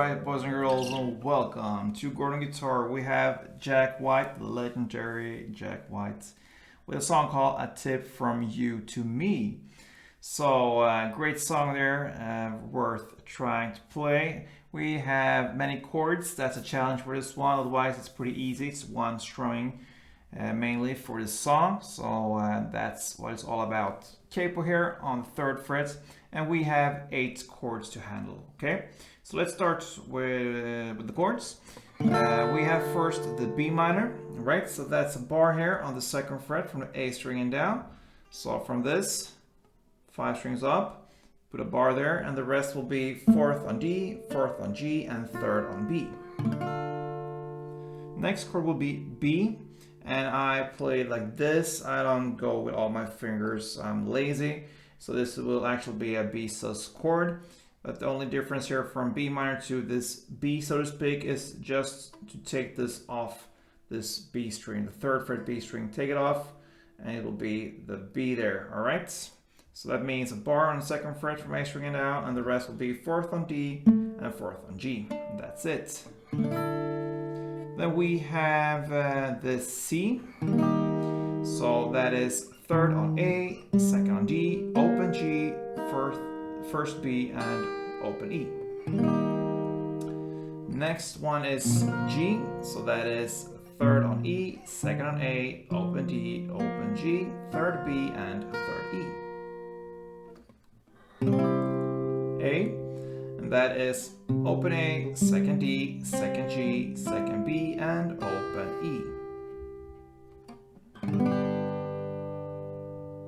Alright, boys and girls, and welcome to Chord Guitar. We have Jack White, the legendary Jack White, with a song called A Tip From You To Me. So, great song there, worth trying to play. We have many chords, that's a challenge for this one, otherwise it's pretty easy. It's one strumming mainly for this song, so that's what it's all about. Capo here on the 3rd fret, and we have 8 chords to handle, okay? So let's start with the chords. We have first the B minor, right? So that's a bar here on the 2nd fret from the A string and down. So from this, 5 strings up, put a bar there, and the rest will be 4th on D, 4th on G, and 3rd on B. Next chord will be B, and I play it like this. I don't go with all my fingers, I'm lazy. So this will actually be a B sus chord. But the only difference here from B minor to this B, so to speak, is just to take this off this B string, the 3rd fret B string, take it off, and it will be the B there, all right? So that means a bar on the 2nd fret from A string and down, and the rest will be 4th on D and 4th on G. That's it. Then we have the C. So that is 3rd on A, 2nd on D, open G, 1st B, and open E. Next one is G, so that is 3rd on E, 2nd on A, open D, open G, 3rd B, and 3rd E. A, and that is open A, 2nd D, 2nd G, 2nd B, and open E.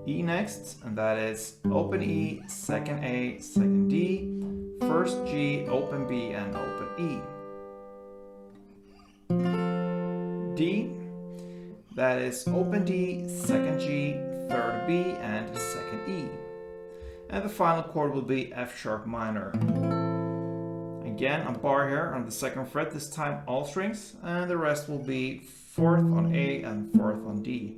E next, and that is open E, 2nd A, 2nd D, 1st G, open B, and open E. D, that is open D, 2nd G, 3rd B, and 2nd E. And the final chord will be F sharp minor. Again, a bar here on the 2nd fret, this time all strings, and the rest will be 4th on A and 4th on D.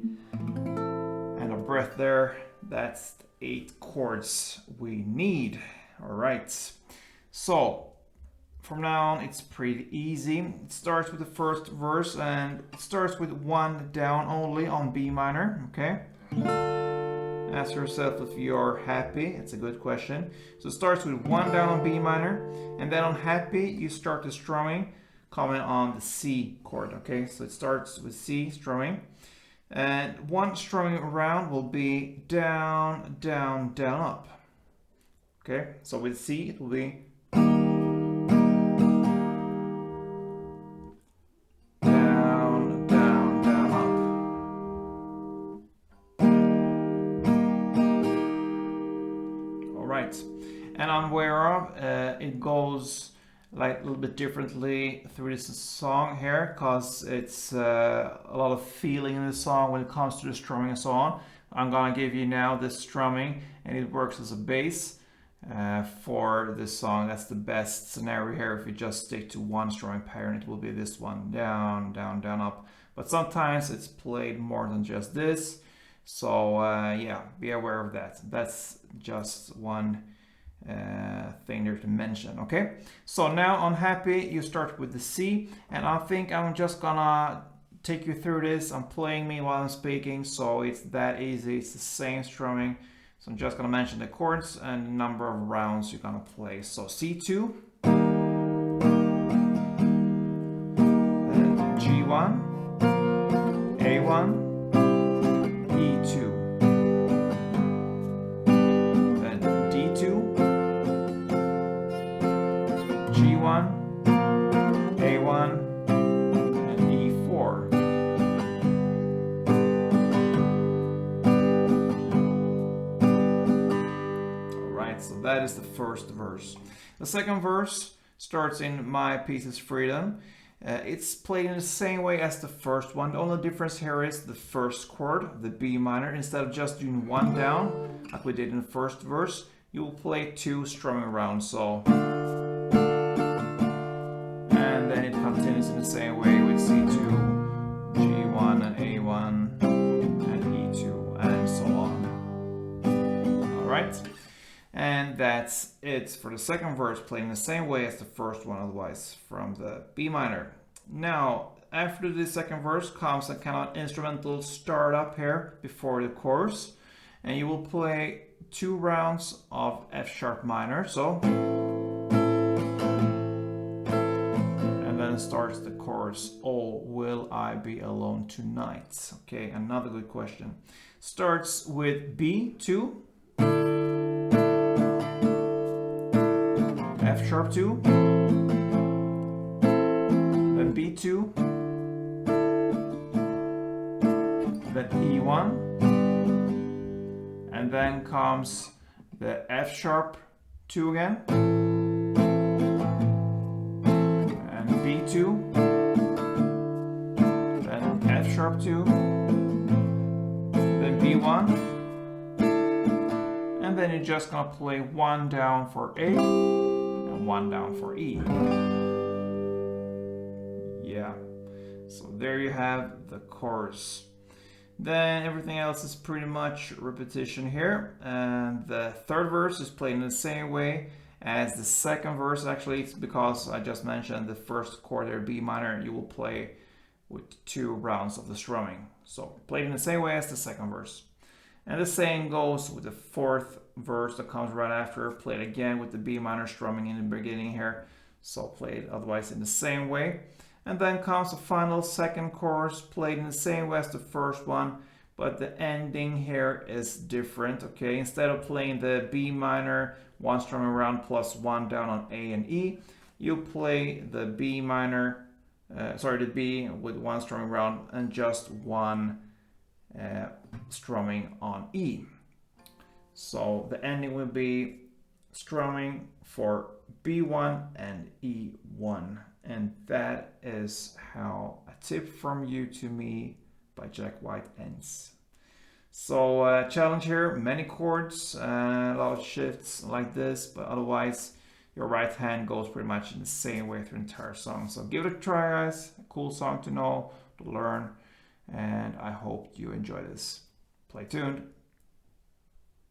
And a breath there, that's the 8 chords we need. All right, so from now on it's pretty easy. It starts with the first verse, and it starts with 1 down only on B minor, okay? Ask yourself if you're happy. It's a good question. So it starts with 1 down on B minor, and then on happy you start the strumming coming on the C chord, okay? So it starts with C strumming, and one strumming around will be down, down, down, up. Okay, so with C it will be down, down, down, up. All right, and I'm aware of it goes like a little bit differently through this song here, because it's a lot of feeling in the song when it comes to the strumming and so on. I'm gonna give you now this strumming, and it works as a bass for this song. That's the best scenario here. If you just stick to one strumming pattern, it will be this one, down, down, down, up. But sometimes it's played more than just this, so yeah, be aware of that. That's just one thing there to mention, okay? So now on happy you start with the C, and I think I'm just gonna take you through this. I'm playing me while I'm speaking, so it's that easy. It's the same strumming, so I'm just gonna mention the chords and the number of rounds you're gonna play. So C2, then G1, A1, E2, then D2, G1, A1, and E4. Alright, so that is the first verse. The second verse starts in My Peace is Freedom. It's played in the same way as the first one. The only difference here is the first chord, the B minor. Instead of just doing 1 down, like we did in the first verse, you will play 2 strumming rounds. So, and then it continues in the same way with C2, G1, and A1, and E2, and so on. Alright, And that's it for the second verse, playing the same way as the first one, otherwise from the B minor. Now, after the second verse comes a kind of instrumental startup here before the chorus, and you will play 2 rounds of F sharp minor, so, and then starts the chorus, oh, will I be alone tonight? Okay, another good question. Starts with B2, F sharp 2, then B2, then E1, and then comes the F sharp 2 again, and B2, then F sharp 2, then B1, and then you're just gonna play 1 down for A and 1 down for E. Yeah, so there you have the chorus. Then everything else is pretty much repetition here, and the third verse is played in the same way as the second verse. Actually, it's because I just mentioned the first chord there, B minor, you will play with 2 rounds of the strumming. So played in the same way as the second verse. And the same goes with the fourth verse that comes right after, played again with the B minor strumming in the beginning here. So played otherwise in the same way. And then comes the final second chorus, played in the same way as the first one, but the ending here is different, okay? Instead of playing the B minor, 1 strumming round plus 1 down on A and E, you play the B minor, the B with 1 strumming round and just 1 strumming on E. So the ending will be strumming for B1 and E1. And that is how A Tip from You to Me by Jack White ends. So challenge here, many chords, a lot of shifts like this, but otherwise your right hand goes pretty much in the same way through the entire song. So give it a try, guys. A cool song to know, to learn, and I hope you enjoy this. Play tuned.